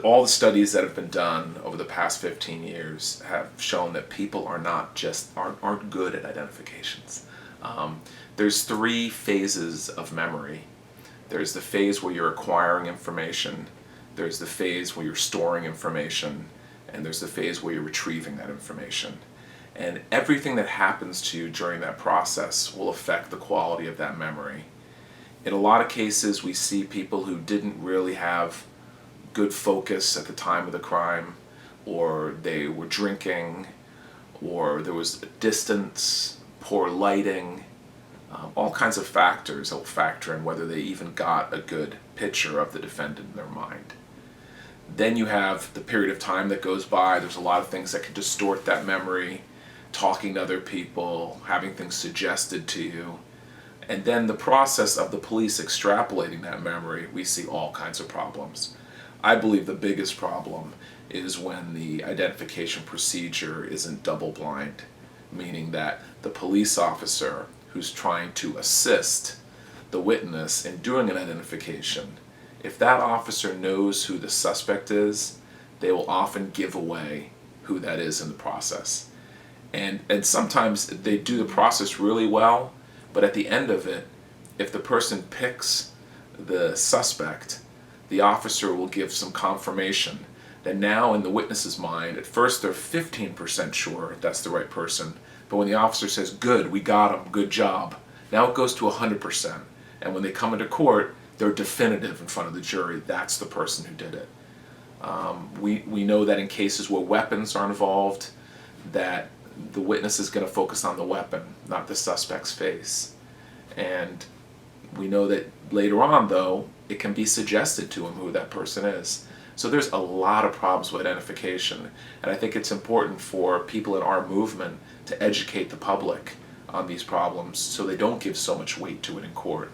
all the studies that have been done over the past 15 years have shown that people aren't good at identifications. There's three phases of memory. There's the phase where you're acquiring information, there's the phase where you're storing information, and there's the phase where you're retrieving that information. And everything that happens to you during that process will affect the quality of that memory. In a lot of cases, we see people who didn't really have good focus at the time of the crime, or they were drinking, or there was distance, poor lighting, all kinds of factors that will factor in whether they even got a good picture of the defendant in their mind. Then you have the period of time that goes by. There's a lot of things that can distort that memory, talking to other people, having things suggested to you. And then the process of the police extrapolating that memory, we see all kinds of problems. I believe the biggest problem is when the identification procedure isn't double-blind, meaning that the police officer who's trying to assist the witness in doing an identification, if that officer knows who the suspect is, they will often give away who that is in the process. And sometimes they do the process really well, but at the end of it, if the person picks the suspect, the officer will give some confirmation that now in the witness's mind, at first they're 15% sure that's the right person, but when the officer says, good, we got him, good job, now it goes to 100%. And when they come into court, they're definitive in front of the jury, that's the person who did it. We know that in cases where weapons are involved, that the witness is going to focus on the weapon, not the suspect's face. And we know that later on, though, it can be suggested to him who that person is. So there's a lot of problems with identification, and I think it's important for people in our movement to educate the public on these problems so they don't give so much weight to it in court.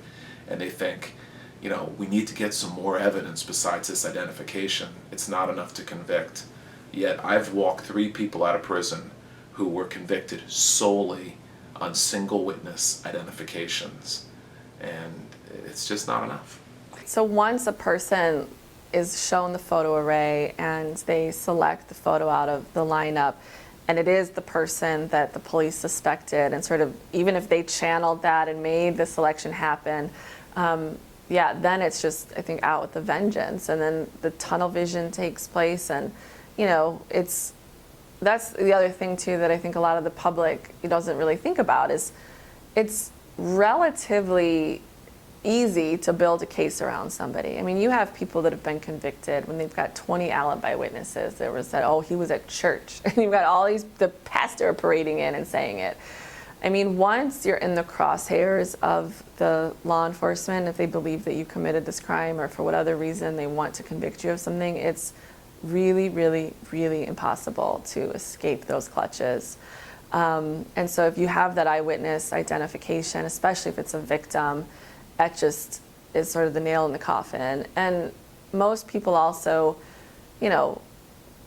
And they think, you know, we need to get some more evidence besides this identification. It's not enough to convict. Yet I've walked 3 people out of prison who were convicted solely on single witness identifications. And it's just not enough. So once a person is shown the photo array and they select the photo out of the lineup, and it is the person that the police suspected, and sort of even if they channeled that and made the selection happen, then it's just, I think, out with the vengeance, and then the tunnel vision takes place, and you know, that's the other thing too that I think a lot of the public doesn't really think about is it's relatively easy to build a case around somebody. I mean, you have people that have been convicted when they've got 20 alibi witnesses. There was that, oh, he was at church. And you've got all the pastor parading in and saying it. I mean, once you're in the crosshairs of the law enforcement, if they believe that you committed this crime or for what other reason they want to convict you of something, it's really, really, really impossible to escape those clutches. And so if you have that eyewitness identification, especially if it's a victim, that just is sort of the nail in the coffin. And most people also, you know,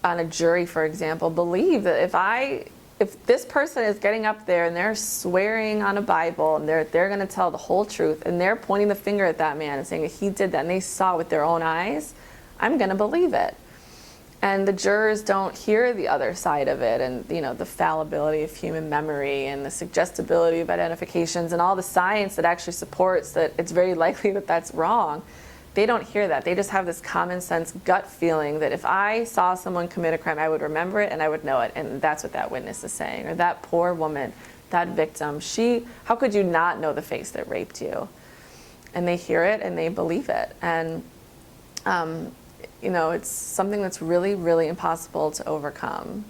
on a jury, for example, believe that if this person is getting up there and they're swearing on a Bible and they're going to tell the whole truth and they're pointing the finger at that man and saying that he did that and they saw it with their own eyes, I'm going to believe it. And the jurors don't hear the other side of it, and you know, the fallibility of human memory and the suggestibility of identifications and all the science that actually supports that it's very likely that that's wrong. They don't hear that. They just have this common sense gut feeling that if I saw someone commit a crime, I would remember it and I would know it. And that's what that witness is saying. Or that poor woman, that victim, how could you not know the face that raped you? And they hear it and they believe it. And you know, it's something that's really, really impossible to overcome.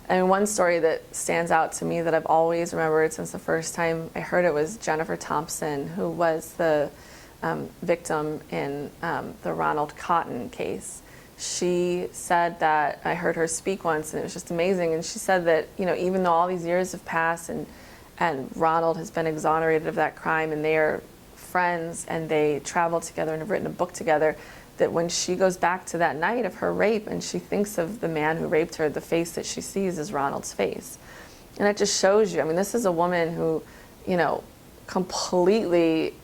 And one story that stands out to me that I've always remembered since the first time I heard it was Jennifer Thompson, who was the victim in the Ronald Cotton case. She said that, I heard her speak once and it was just amazing, and she said that, you know, even though all these years have passed and Ronald has been exonerated of that crime and they are friends and they travel together and have written a book together, that when she goes back to that night of her rape and she thinks of the man who raped her, the face that she sees is Ronald's face. And it just shows you, I mean, this is a woman who, you know, completely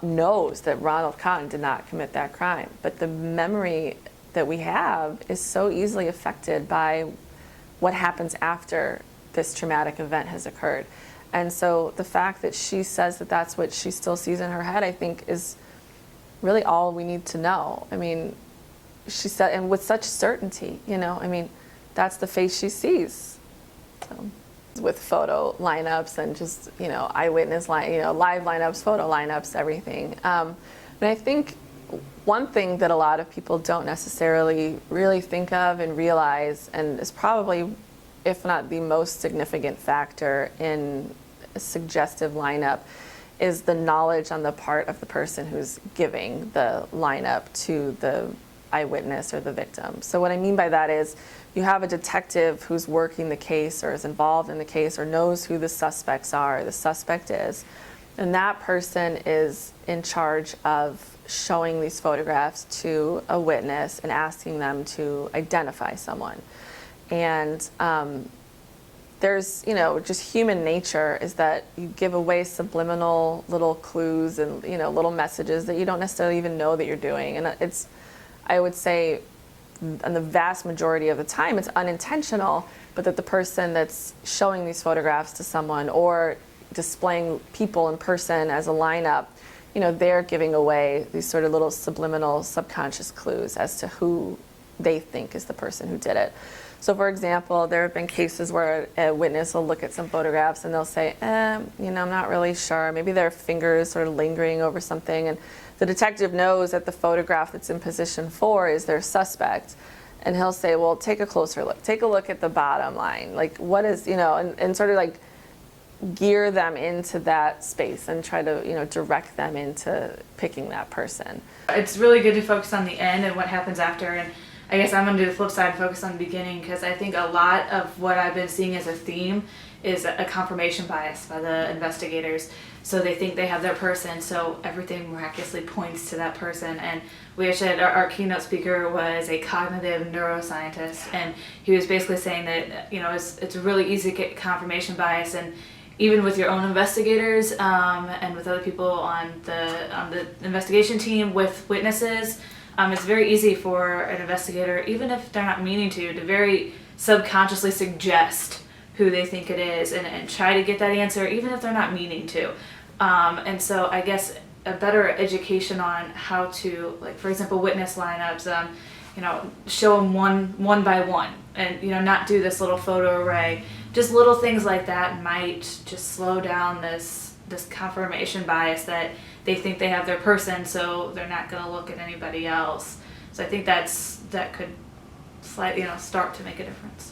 knows that Ronald Cotton did not commit that crime, but the memory that we have is so easily affected by what happens after this traumatic event has occurred. And so the fact that she says that that's what she still sees in her head, I think, is really all we need to know. I mean, she said, and with such certainty, you know, I mean, that's the face she sees. So, with photo lineups and just, you know, eyewitness live lineups, photo lineups, everything. But I think one thing that a lot of people don't necessarily really think of and realize, and is probably, if not the most significant factor in a suggestive lineup, is the knowledge on the part of the person who's giving the lineup to the eyewitness or the victim. So what I mean by that is you have a detective who's working the case or is involved in the case or knows who the suspects are, or the suspect is, and that person is in charge of showing these photographs to a witness and asking them to identify someone. And there's, you know, just human nature is that you give away subliminal little clues and, you know, little messages that you don't necessarily even know that you're doing. And it's, I would say, in the vast majority of the time, it's unintentional, but that the person that's showing these photographs to someone or displaying people in person as a lineup, you know, they're giving away these sort of little subliminal subconscious clues as to who they think is the person who did it. So for example, there have been cases where a witness will look at some photographs and they'll say, you know, I'm not really sure. Maybe their fingers sort of lingering over something. And the detective knows that the photograph that's in position 4 is their suspect. And he'll say, well, take a closer look. Take a look at the bottom line. Like, what is, you know, and sort of like gear them into that space and try to, you know, direct them into picking that person. It's really good to focus on the end and what happens after. And I guess I'm going to do the flip side and focus on the beginning, because I think a lot of what I've been seeing as a theme is a confirmation bias by the investigators. So they think they have their person, so everything miraculously points to that person. And we actually had our keynote speaker was a cognitive neuroscientist, and he was basically saying that, you know, it's really easy to get confirmation bias, and even with your own investigators and with other people on the investigation team, with witnesses, it's very easy for an investigator, even if they're not meaning to very subconsciously suggest who they think it is and try to get that answer, even if they're not meaning to. And so I guess a better education on how to, like, for example, witness lineups, you know, show them one by one, and, you know, not do this little photo array. Just little things like that might just slow down this confirmation bias that they think they have their person, so they're not going to look at anybody else. So I think that could slightly, you know, start to make a difference.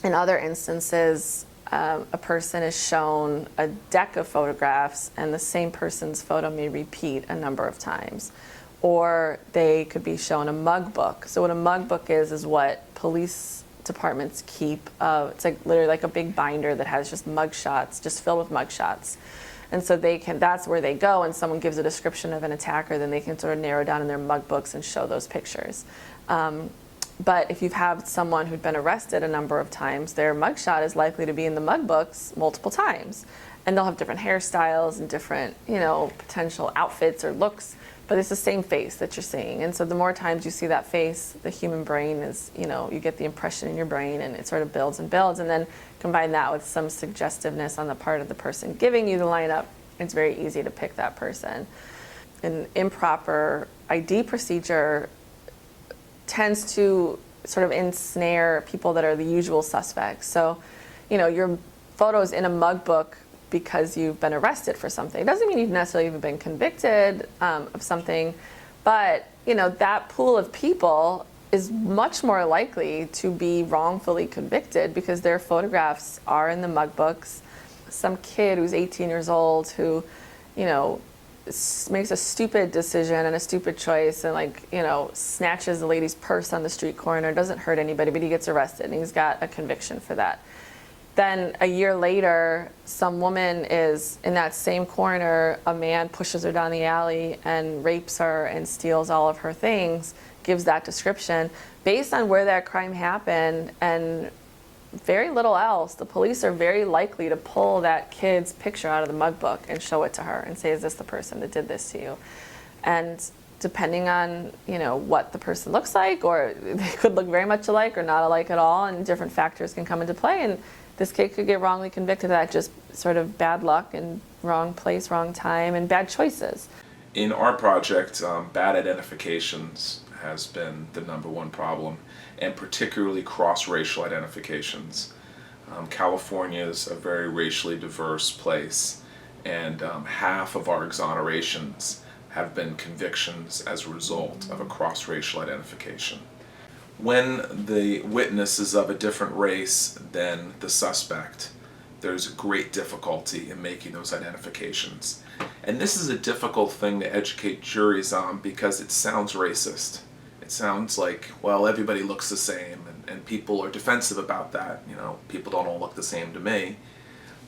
In other instances, a person is shown a deck of photographs and the same person's photo may repeat a number of times. Or they could be shown a mug book. So what a mug book is what police departments keep. It's like literally like a big binder that has just mug shots, just filled with mug shots. And so that's where they go, and someone gives a description of an attacker, then they can sort of narrow down in their mug books and show those pictures. But if you've had someone who'd been arrested a number of times, their mugshot is likely to be in the mug books multiple times. And they'll have different hairstyles and different, you know, potential outfits or looks, but it's the same face that you're seeing. And so the more times you see that face, the human brain is, you know, you get the impression in your brain, and it sort of builds and builds. And then combine that with some suggestiveness on the part of the person giving you the lineup, it's very easy to pick that person. An improper ID procedure tends to sort of ensnare people that are the usual suspects. So, you know, your photo's in a mug book because you've been arrested for something. It doesn't mean you've necessarily even been convicted of something, but, you know, that pool of people is much more likely to be wrongfully convicted because their photographs are in the mug books. Some kid who's 18 years old who, you know, makes a stupid decision and a stupid choice and, like, you know, snatches the lady's purse on the street corner, doesn't hurt anybody, but he gets arrested and he's got a conviction for that. Then a year later, some woman is in that same corner, a man pushes her down the alley and rapes her and steals all of her things, gives that description. Based on where that crime happened and very little else, the police are very likely to pull that kid's picture out of the mug book and show it to her and say, is this the person that did this to you? And depending on, what the person looks like, or they could look very much alike or not alike at all, and different factors can come into play, and this kid could get wrongly convicted of that, just sort of bad luck and wrong place, wrong time, and bad choices. In our project, bad identifications has been the #1 problem, and particularly cross-racial identifications. California is a very racially diverse place, and half of our exonerations have been convictions as a result of a cross-racial identification. When the witness is of a different race than the suspect, there's great difficulty in making those identifications. And this is a difficult thing to educate juries on because it sounds racist. It sounds like, well, everybody looks the same, and people are defensive about that. People don't all look the same to me.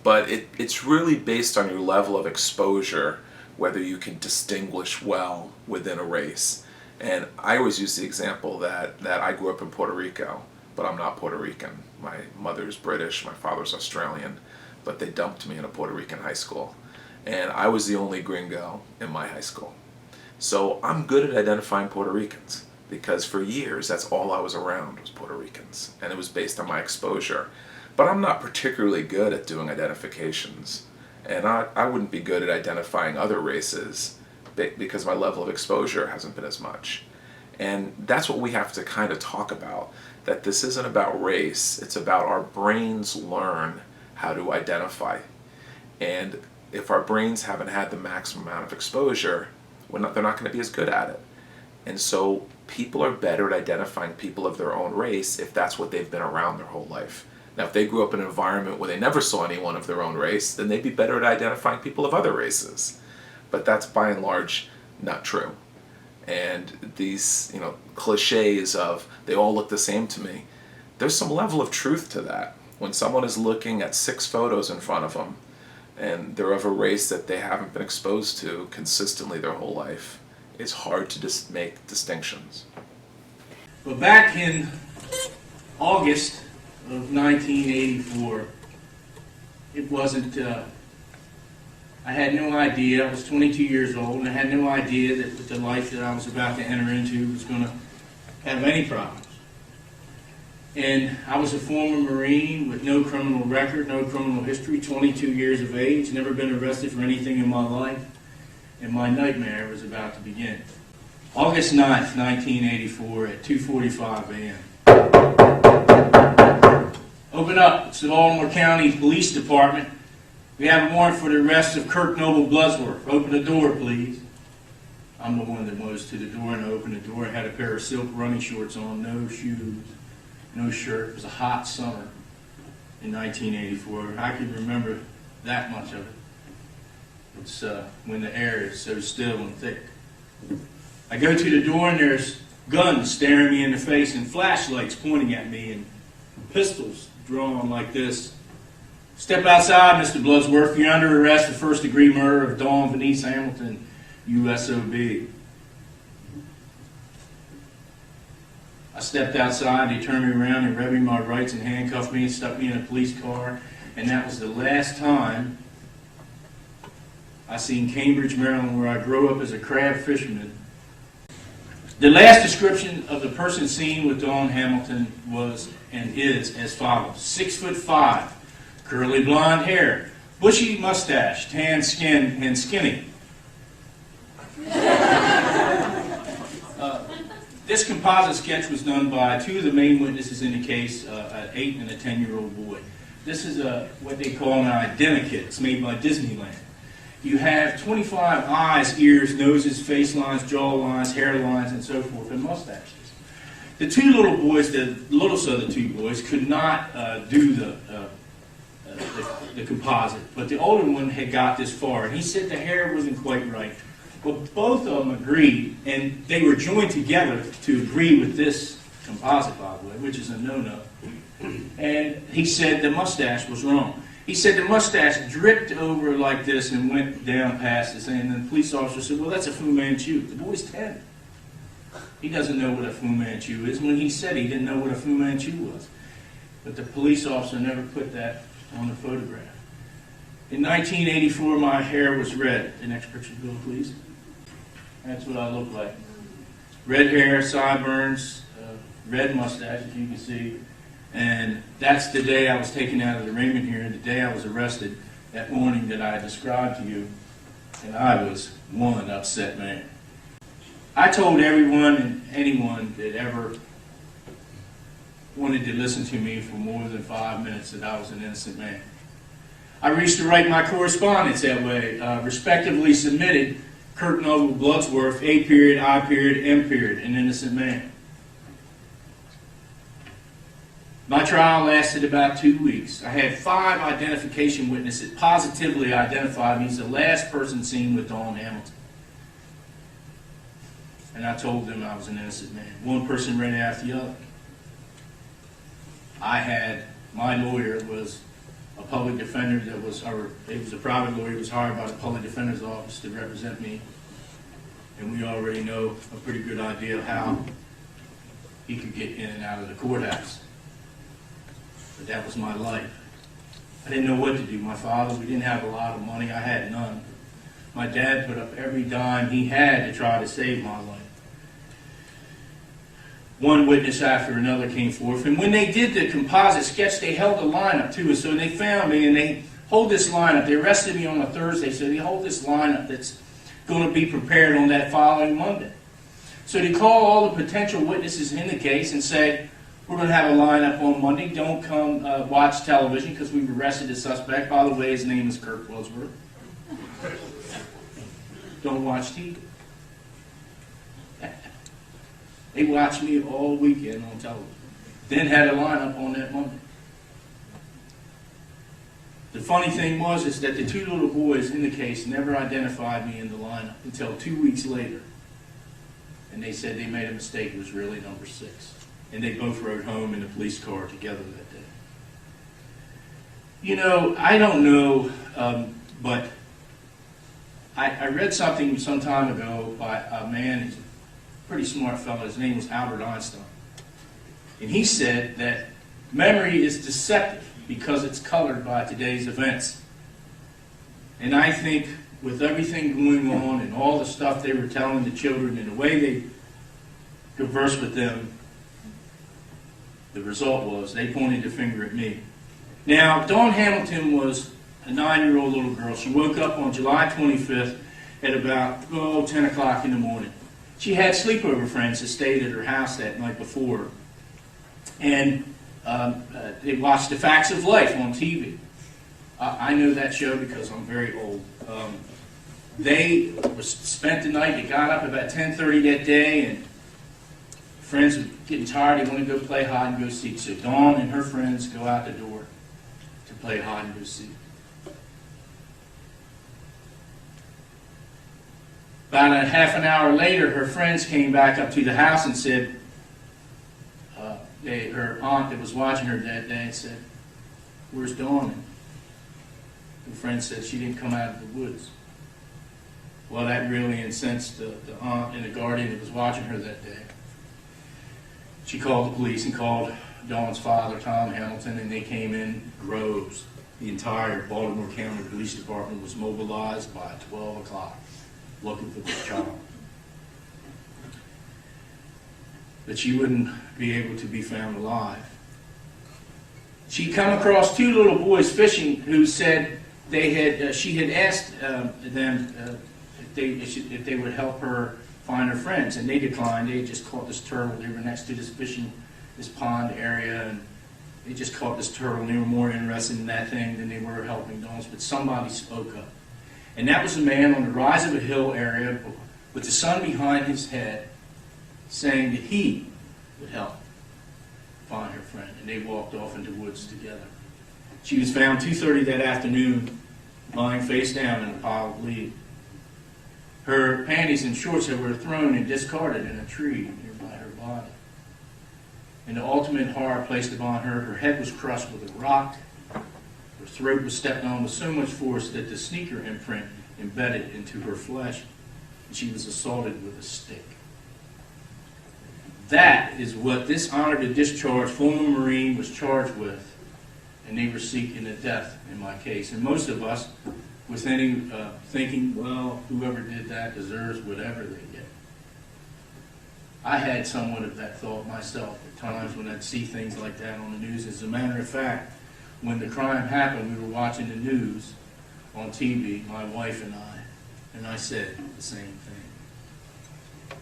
But it's really based on your level of exposure, whether you can distinguish well within a race. And I always use the example that I grew up in Puerto Rico, but I'm not Puerto Rican. My mother's British, my father's Australian, but they dumped me in a Puerto Rican high school. And I was the only gringo in my high school. So I'm good at identifying Puerto Ricans, because for years that's all I was around was Puerto Ricans, and it was based on my exposure. But I'm not particularly good at doing identifications, and I wouldn't be good at identifying other races because my level of exposure hasn't been as much. And that's what we have to kind of talk about, that this isn't about race, it's about our brains learn how to identify. And if our brains haven't had the maximum amount of exposure, they're not going to be as good at it. And so people are better at identifying people of their own race if that's what they've been around their whole life. Now, if they grew up in an environment where they never saw anyone of their own race, then they'd be better at identifying people of other races. But that's by and large not true. And these, cliches of they all look the same to me, there's some level of truth to that. When someone is looking at 6 photos in front of them and they're of a race that they haven't been exposed to consistently their whole life, it's hard to make distinctions. But back in August of 1984, it wasn't, I had no idea. I was 22 years old, and I had no idea that the life that I was about to enter into was going to have any problems. And I was a former Marine with no criminal record, no criminal history, 22 years of age, never been arrested for anything in my life, and my nightmare was about to begin. August 9th, 1984 at 2:45 a.m. Open up. It's the Baltimore County Police Department. We have a warrant for the arrest of Kirk Noble Bloodsworth. Open the door, please. I'm the one that goes to the door, and I opened the door. I had a pair of silk running shorts on, no shoes, no shirt. It was a hot summer in 1984. I can remember that much of it. It's when the air is so still and thick. I go to the door, and there's guns staring me in the face and flashlights pointing at me and pistols drawn like this. Step outside, Mr. Bloodsworth. You're under arrest for first-degree murder of Dawn Venice Hamilton, USOB. I stepped outside. They turned me around and read me my rights and handcuffed me and stuck me in a police car. And that was the last time I seen Cambridge, Maryland, where I grew up as a crab fisherman. The last description of the person seen with Dawn Hamilton was and is as follows: 6'5", curly blonde hair, bushy mustache, tan skin, and skinny. This composite sketch was done by 2 of the main witnesses in the case, an 8 and a 10-year-old boy. This is what they call an identikit. It's made by Disneyland. You have 25 eyes, ears, noses, face lines, jaw lines, hair lines, and so forth, and mustaches. The 2 little boys, the littlest of the 2 boys, could not do the composite, but the older one had got this far, and he said the hair wasn't quite right. Well, both of them agreed, and they were joined together to agree with this composite, by the way, which is a no-no. And he said the mustache was wrong. He said the mustache dripped over like this and went down past his, and the police officer said, well, that's a Fu Manchu. The boy's 10. He doesn't know what a Fu Manchu is. When he said he didn't know what a Fu Manchu was. But the police officer never put that on the photograph. In 1984, my hair was red. The next picture, Bill, please. That's what I look like. Red hair, sideburns, red mustache, as you can see. And that's the day I was taken out of the Raymond hearing, the day I was arrested, that morning that I described to you. And I was one upset man. I told everyone and anyone that ever wanted to listen to me for more than 5 minutes that I was an innocent man. I reached to write my correspondence that way, respectively submitted Kirk Noble Bloodsworth, A period, I period, M period, an innocent man. My trial lasted about 2 weeks. I had 5 identification witnesses positively identified me as the last person seen with Dawn Hamilton. And I told them I was an innocent man. One person ran after the other. My lawyer was a public defender that was, or he was a private lawyer, was hired by the public defender's office to represent me. And we already know a pretty good idea of how he could get in and out of the courthouse. But that was my life. I didn't know what to do. My father, we didn't have a lot of money. I had none. My dad put up every dime he had to try to save my life. One witness after another came forth. And when they did the composite sketch, they held a lineup too. And so they found me and they hold this lineup. They arrested me on a Thursday, so they hold this lineup that's going to be prepared on that following Monday. So they call all the potential witnesses in the case and say, we're going to have a lineup on Monday. Don't come watch television because we've arrested the suspect. By the way, his name is Kirk Bloodsworth. Don't watch TV. They watched me all weekend on television. Then had a lineup on that Monday. The funny thing was is that the 2 little boys in the case never identified me in the lineup until 2 weeks later. And they said they made a mistake. It was really number 6. And they both rode home in a police car together that day. You know, I don't know, but I read something some time ago by a man, he's a pretty smart fellow, his name was Albert Einstein. And he said that memory is deceptive because it's colored by today's events. And I think with everything going on and all the stuff they were telling the children and the way they conversed with them, the result was they pointed the finger at me. Now, Dawn Hamilton was a 9-year-old little girl. She woke up on July 25th at about 10 o'clock in the morning. She had sleepover friends that stayed at her house that night before. And they watched The Facts of Life on TV. I know that show because I'm very old. They spent the night, they got up about 10:30 that day, and friends were getting tired, they want to go play hide and go seek. So Dawn and her friends go out the door to play hide and go seek. About a half an hour later, her friends came back up to the house and said, her aunt that was watching her that day said, "Where's Dawn?" And her friend said she didn't come out of the woods. Well, that really incensed the aunt and the guardian that was watching her that day. She called the police and called Dawn's father, Tom Hamilton, and they came in droves. The entire Baltimore County Police Department was mobilized by 12 o'clock looking for this child. But she wouldn't be able to be found alive. She'd come across 2 little boys fishing who said she had asked them if they would help her find her friends, and they declined. They had just caught this turtle. They were next to this pond area, and they just caught this turtle, and they were more interested in that thing than they were helping Dawn's. But somebody spoke up. And that was a man on the rise of a hill area with the sun behind his head saying that he would help find her friend. And they walked off into the woods together. She was found 2:30 that afternoon lying face down in a pile of leaves. Her panties and shorts that were thrown and discarded in a tree nearby her body. And the ultimate horror placed upon her, her head was crushed with a rock. Her throat was stepped on with so much force that the sneaker imprint embedded into her flesh, and she was assaulted with a stick. That is what this honor to discharge former Marine was charged with, and they were seeking the death in my case. And most of us with any thinking, well, whoever did that deserves whatever they get. I had somewhat of that thought myself at times when I'd see things like that on the news. As a matter of fact, when the crime happened, we were watching the news on TV, my wife and I said the same thing.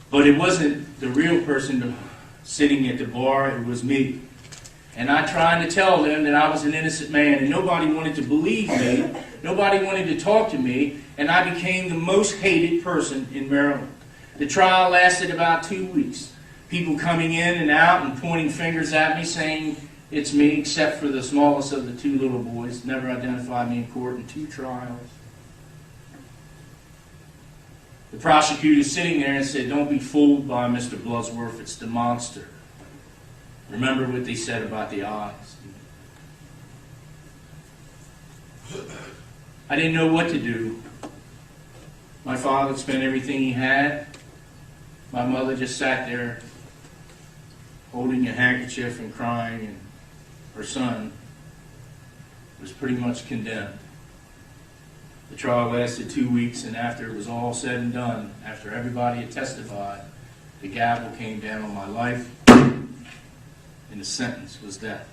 But it wasn't the real person sitting at the bar, it was me. And I tried to tell them that I was an innocent man, and nobody wanted to believe me. Nobody wanted to talk to me, and I became the most hated person in Maryland. The trial lasted about 2 weeks. People coming in and out and pointing fingers at me, saying it's me, except for the smallest of the two little boys. Never identified me in court in 2 trials. The prosecutor sitting there and said, "Don't be fooled by Mr. Bloodsworth, it's the monster. Remember what they said about the eyes." I didn't know what to do. My father spent everything he had. My mother just sat there holding a handkerchief and crying, and her son was pretty much condemned. The trial lasted 2 weeks, and after it was all said and done, after everybody had testified, the gavel came down on my life, and the sentence was death.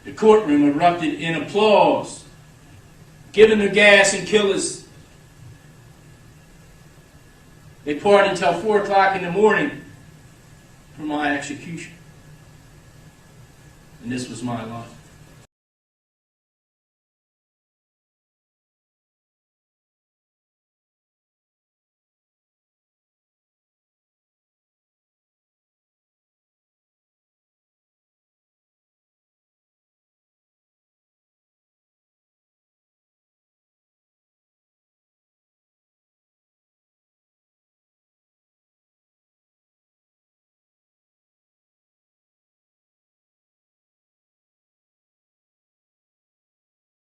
The courtroom erupted in applause. "Give him the gas and kill us." They partied until 4 o'clock in the morning for my execution. And this was my life.